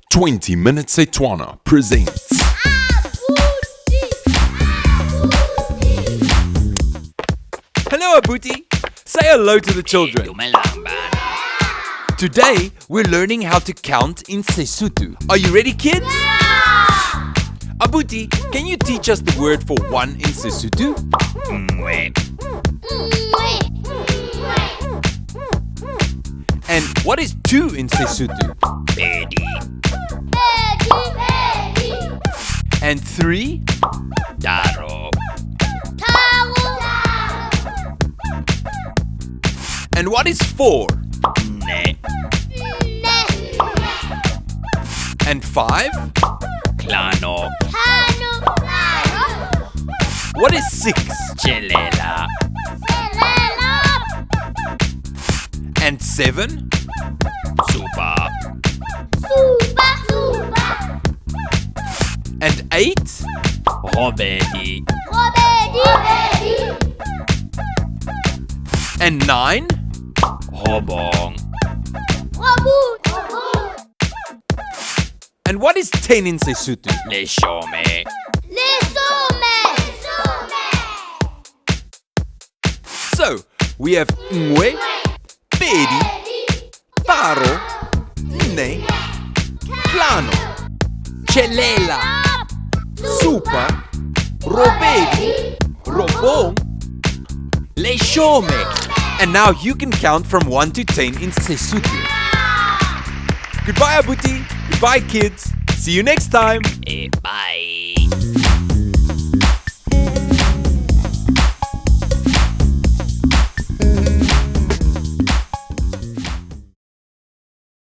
20 Minutes Setswana presents Hello, Abuti. Say hello to the children. Today, we're learning how to count in Sesotho. Are you ready, kids? Abuti, can you teach us the word for one in Sesotho? And what is two in Sesotho? And three? And what is four? And five? What is six? And seven? And eight? And nine? And what is 10 in Sesotho? So, we have ngwe, pedi, tharo, nne, tlhano, tshelela, supa, robedi, robong, leshome. And now you can count from 1 to 10 in Sesotho. Goodbye, Abuti. Goodbye, kids. See you next time. Bye.